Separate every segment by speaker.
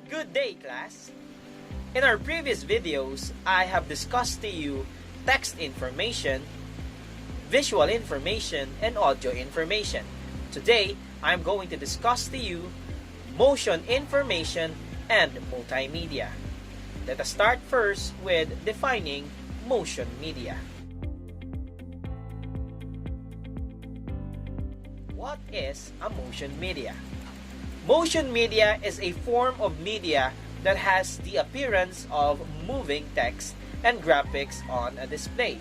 Speaker 1: Good day, class! In our previous videos, I have discussed to you text information, visual information, and audio information. Today, I'm going to discuss to you motion information and multimedia. Let us start first with defining motion media. What is a motion media? Motion media is a form of media that has the appearance of moving text and graphics on a display.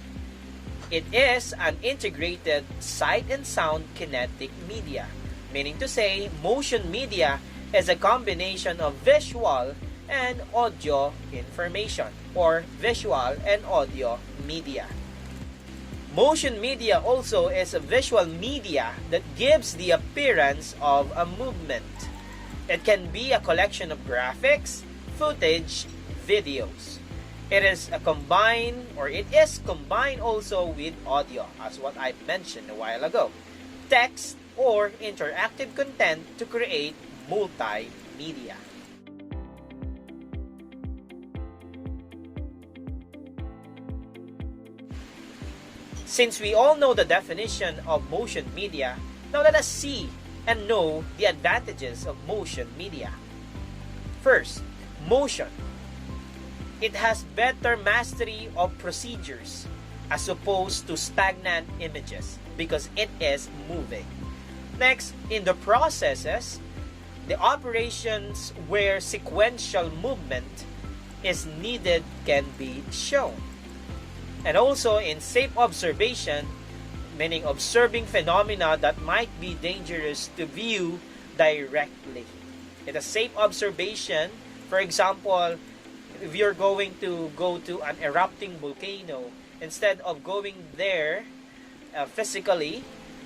Speaker 1: It is an integrated sight and sound kinetic media, meaning to say motion media is a combination of visual and audio information or visual and audio media. Motion media also is a visual media that gives the appearance of a movement. It can be a collection of graphics, footage, videos. It is combined also with audio, as what I mentioned a while ago, text or interactive content to create multimedia. Since we all know the definition of motion media, now let us see and know the advantages of motion media. First, motion. It has better mastery of procedures as opposed to stagnant images because it is moving. Next, in the processes, the operations where sequential movement is needed can be shown. And also in safe observation, meaning observing phenomena that might be dangerous to view directly. In a safe observation, for example, if you're going to go to an erupting volcano, instead of going there physically,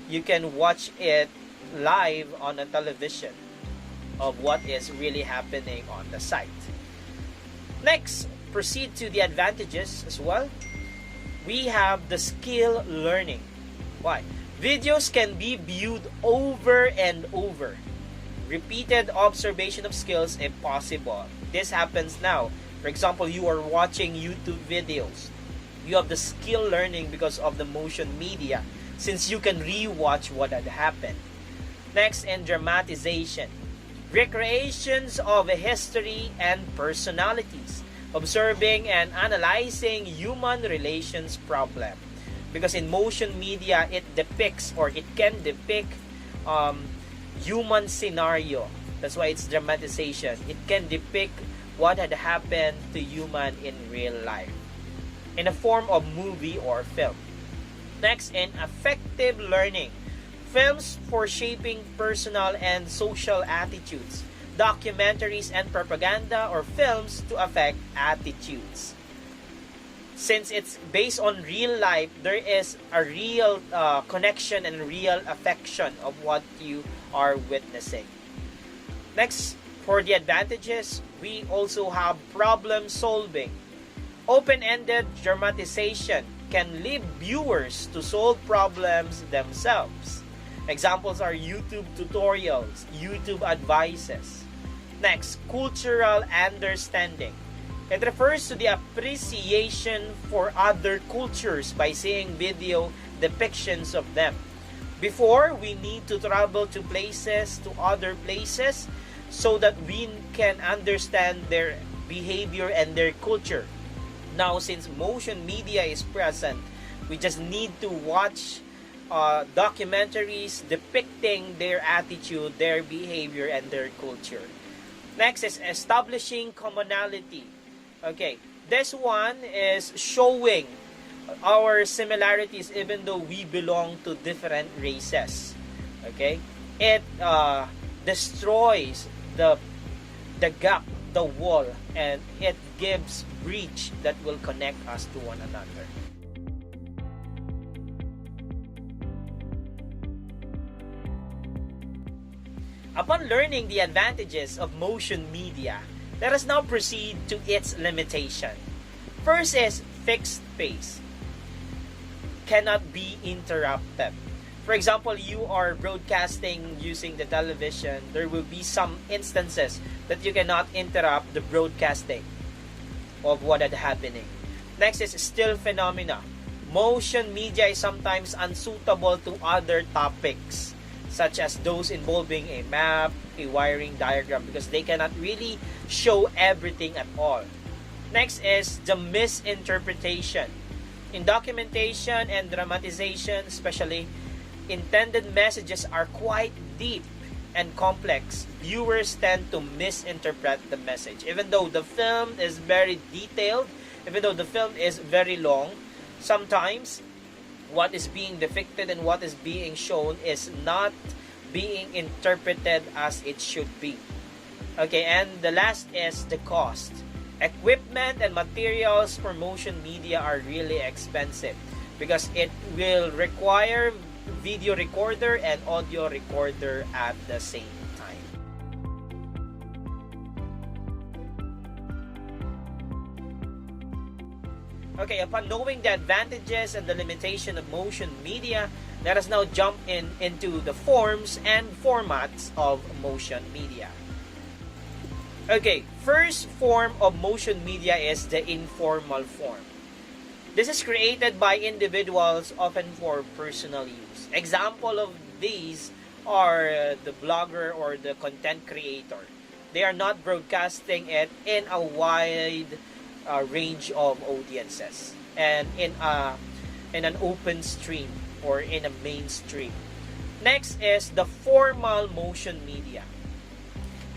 Speaker 1: you can watch it live on a television of what is really happening on the site. Next, proceed to the advantages as well. We have the skill learning. Why? Videos can be viewed over and over. Repeated observation of skills if possible. This happens now. For example, you are watching YouTube videos. You have the skill learning because of the motion media, since you can re-watch what had happened. Next, in dramatization. Recreations of history and personalities. Observing and analyzing human relations problem. Because in motion media, it depicts or it can depict human scenario. That's why it's dramatization. It can depict what had happened to human in real life in a form of movie or film. Next, in affective learning. Films for shaping personal and social attitudes. Documentaries and propaganda or films to affect attitudes. Since it's based on real life, there is a real connection and real affection of what you are witnessing. Next, for the advantages, we also have problem solving. Open-ended dramatization can lead viewers to solve problems themselves. Examples are YouTube tutorials, YouTube advices. Next, cultural understanding. It refers to the appreciation for other cultures by seeing video depictions of them. Before, we need to travel to other places, so that we can understand their behavior and their culture. Now, since motion media is present, we just need to watch documentaries depicting their attitude, their behavior, and their culture. Next is establishing commonality. Okay, this one is showing our similarities even though we belong to different races. Okay, it destroys the gap, the wall, and it gives bridge that will connect us to one another. Upon learning the advantages of motion media, let us now proceed to its limitation. First is fixed pace. Cannot be interrupted. For example, you are broadcasting using the television, there will be some instances that you cannot interrupt the broadcasting of what is happening. Next is still phenomena. Motion media is sometimes unsuitable to other topics, such as those involving a map, a wiring diagram, because they cannot really show everything at all. Next is the misinterpretation. In documentation and dramatization, especially, intended messages are quite deep and complex. Viewers tend to misinterpret the message. Even though the film is very detailed, even though the film is very long, sometimes what is being depicted and what is being shown is not being interpreted as it should be. Okay, and the last is the cost. Equipment and materials for motion media are really expensive because it will require video recorder and audio recorder at the same time. Okay, upon knowing the advantages and the limitation of motion media, let us now jump into the forms and formats of motion media. Okay, first form of motion media is the informal form. This is created by individuals, often for personal use. Example of these are the blogger or the content creator. They are not broadcasting it in a wide range of audiences and in an open stream or in a mainstream. Next is the formal motion media.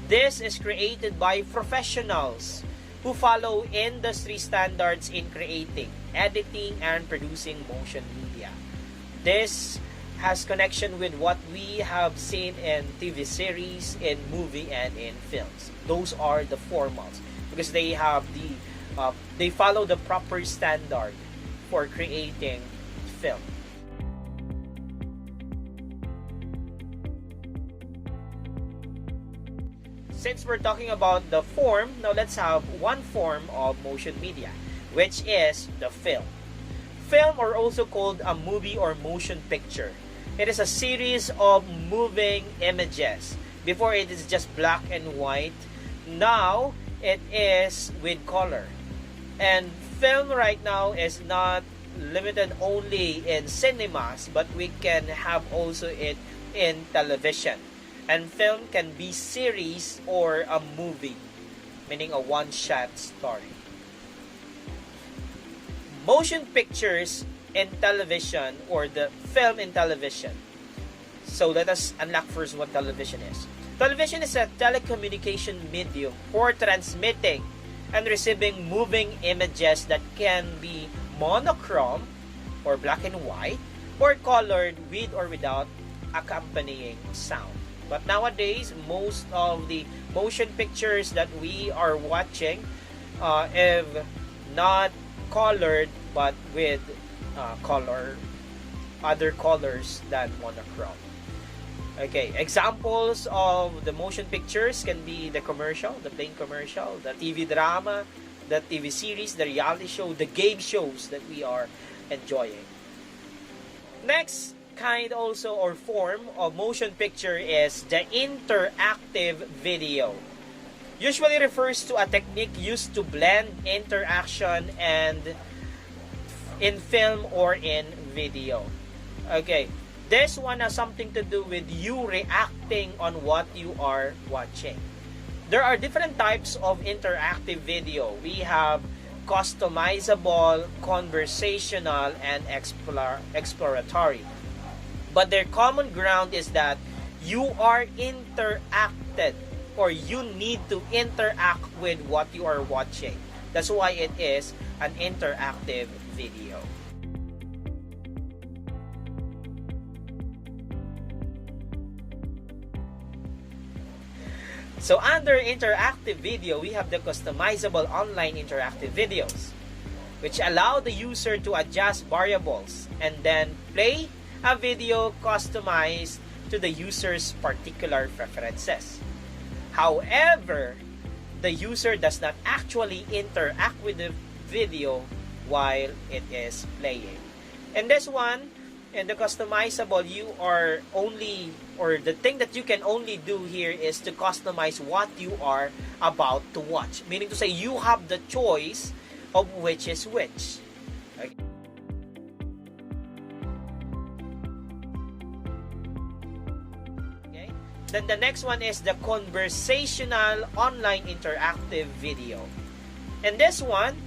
Speaker 1: This is created by professionals who follow industry standards in creating, editing, and producing motion media. This has connection with what we have seen in TV series, in movie, and in films. Those are the formals because they have they follow the proper standard for creating film. Since we're talking about the form, now let's have one form of motion media, which is the film. Film, or also called a movie or motion picture. It is a series of moving images. Before it is just black and white. Now it is with color. And film right now is not limited only in cinemas, but we can have also it in television. And film can be series or a movie, meaning a one-shot story. Motion pictures in television, or the film in television. So let us unlock first what television is. Television is a telecommunication medium for transmitting and receiving moving images that can be monochrome or black and white, or colored with or without accompanying sound. But nowadays, most of the motion pictures that we are watching have not colored, but with other colors than monochrome. Okay, examples of the motion pictures can be the commercial, the plain commercial, the TV drama, the TV series, the reality show, the game shows that we are enjoying. Next kind also or form of motion picture is the interactive video. Usually refers to a technique used to blend interaction and in film or in video. Okay, this one has something to do with you reacting on what you are watching. There are different types of interactive video. We have customizable, conversational, and exploratory. But their common ground is that you are interacted, or you need to interact with what you are watching. That's why it is an interactive video. So under interactive video, we have the customizable online interactive videos, which allow the user to adjust variables and then play a video customized to the user's particular preferences. However, the user does not actually interact with the video while it is playing. In this one, In the customizable, you are only, or the thing that you can only do here is to customize what you are about to watch. Meaning to say, you have the choice of which is which. Okay. Okay. Then the next one is the conversational online interactive video. And this one,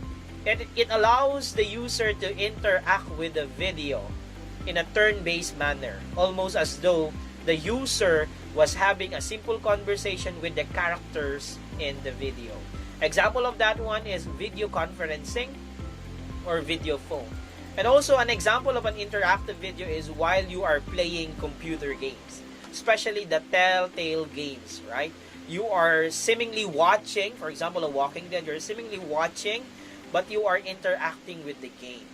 Speaker 1: it allows the user to interact with the video in a turn-based manner, almost as though the user was having a simple conversation with the characters in the video. Example of that one is video conferencing or video phone. And also an example of an interactive video is while you are playing computer games, especially the telltale games, right? You are seemingly watching, for example, a Walking Dead, you're seemingly watching, but you are interacting with the game.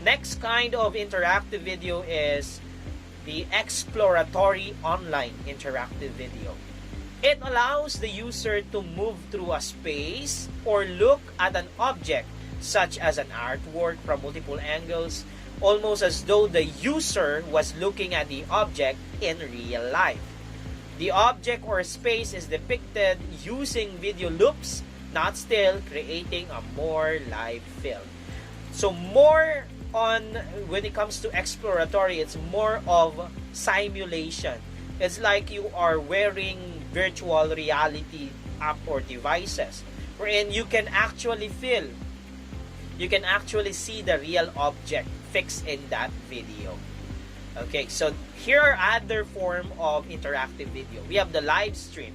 Speaker 1: Next kind of interactive video is the exploratory online interactive video. It allows the user to move through a space or look at an object such as an artwork from multiple angles, almost as though the user was looking at the object in real life. The object or space is depicted using video loops, not still, creating a more live feel. So more on when it comes to exploratory, it's more of simulation. It's like you are wearing virtual reality app or devices wherein you can actually feel, you can actually see the real object fixed in that video. Okay, so here are other form of interactive video. We have the live stream,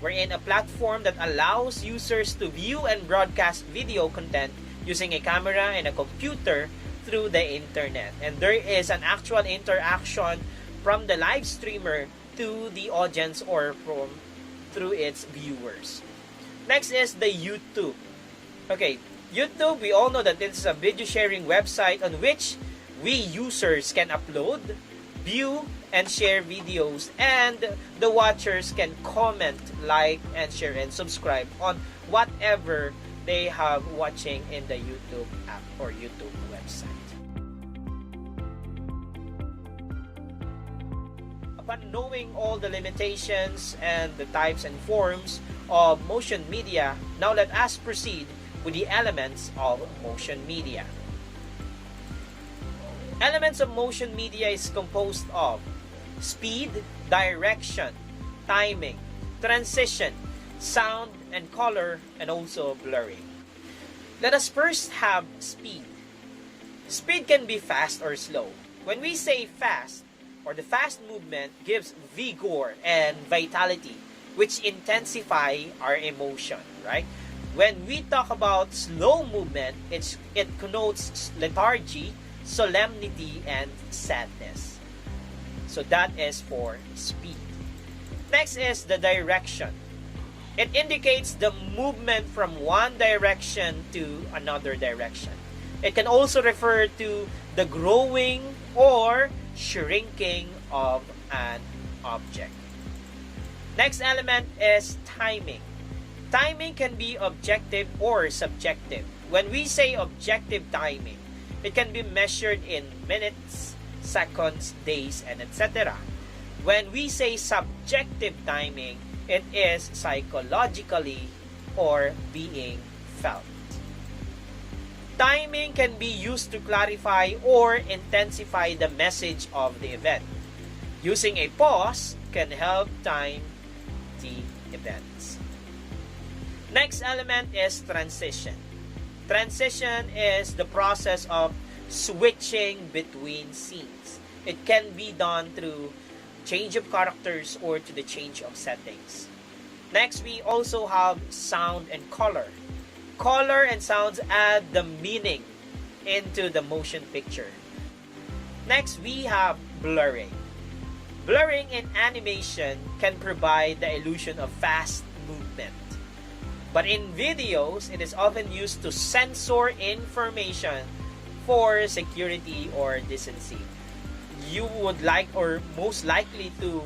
Speaker 1: wherein a platform that allows users to view and broadcast video content using a camera and a computer through the internet. And there is an actual interaction from the live streamer to the audience or through its viewers. Next is the YouTube. Okay, YouTube, we all know that this is a video sharing website on which we users can upload, view, and share videos, and the watchers can comment, like, and share and subscribe on whatever they have watching in the YouTube app or YouTube website. Upon knowing all the limitations and the types and forms of motion media, now let us proceed with the elements of motion media. Elements of motion media is composed of speed, direction, timing, transition, sound and color, and also blurring. Let us first have speed. Speed can be fast or slow. When we say fast, or the fast movement gives vigor and vitality, which intensify our emotion, right? When we talk about slow movement, it connotes lethargy, solemnity, and sadness. So that is for speed. Next is the direction. It indicates the movement from one direction to another direction. It can also refer to the growing or shrinking of an object. Next element is timing. Timing can be objective or subjective. When we say objective timing, it can be measured in minutes, seconds, days, and etc. When we say subjective timing, it is psychologically or being felt. Timing can be used to clarify or intensify the message of the event. Using a pause can help time the events. Next element is transition. Transition is the process of switching between scenes. It can be done through change of characters or to the change of settings. Next, we also have sound and color. Color and sounds add the meaning into the motion picture. Next, we have blurring. Blurring in animation can provide the illusion of fast movement. But in videos, it is often used to censor information for security or decency. You would like, or most likely to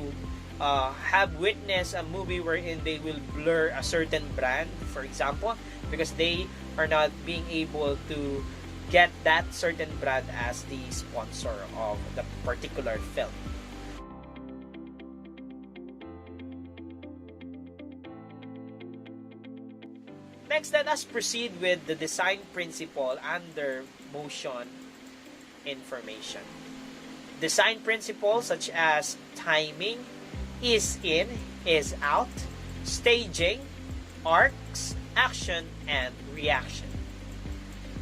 Speaker 1: have witnessed a movie wherein they will blur a certain brand, for example, because they are not being able to get that certain brand as the sponsor of the particular film. Next, let us proceed with the design principle under motion information. Design principles such as timing, is in, is out, staging, arcs, action, and reaction.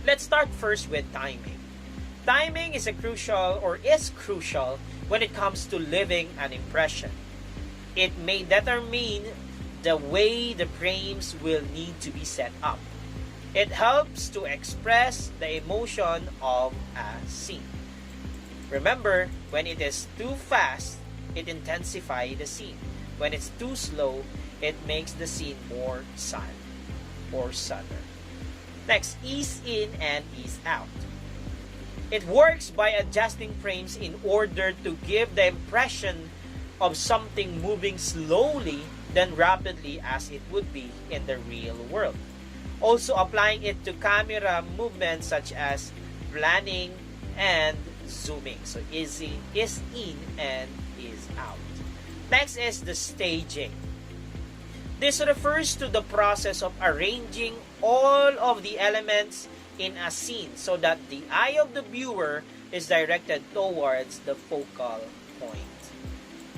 Speaker 1: Let's start first with timing. Timing is crucial when it comes to leaving an impression. It may determine the way the frames will need to be set up. It helps to express the emotion of a scene. Remember, when it is too fast, it intensifies the scene. When it's too slow, it makes the scene more sad or sadder. Next, ease in and ease out. It works by adjusting frames in order to give the impression of something moving slowly than rapidly as it would be in the real world. Also applying it to camera movements such as planning and zooming. So is in and is out. Next is the staging. This refers to the process of arranging all of the elements in a scene so that the eye of the viewer is directed towards the focal point.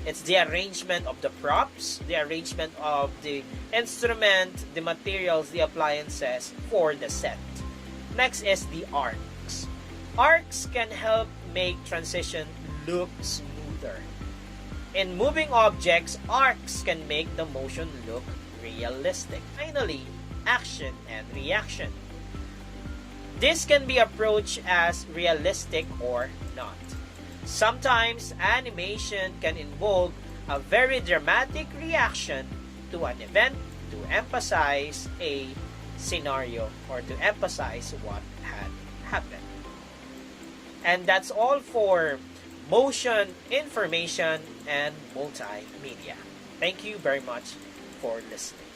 Speaker 1: It's the arrangement of the props, the arrangement of the instrument, the materials, the appliances for the set. Next is the arcs. Arcs can help make transition look smoother. In moving objects, arcs can make the motion look realistic. Finally, action and reaction. This can be approached as realistic or not. Sometimes animation can involve a very dramatic reaction to an event to emphasize a scenario or to emphasize what had happened. And that's all for motion, information, and multimedia. Thank you very much for listening.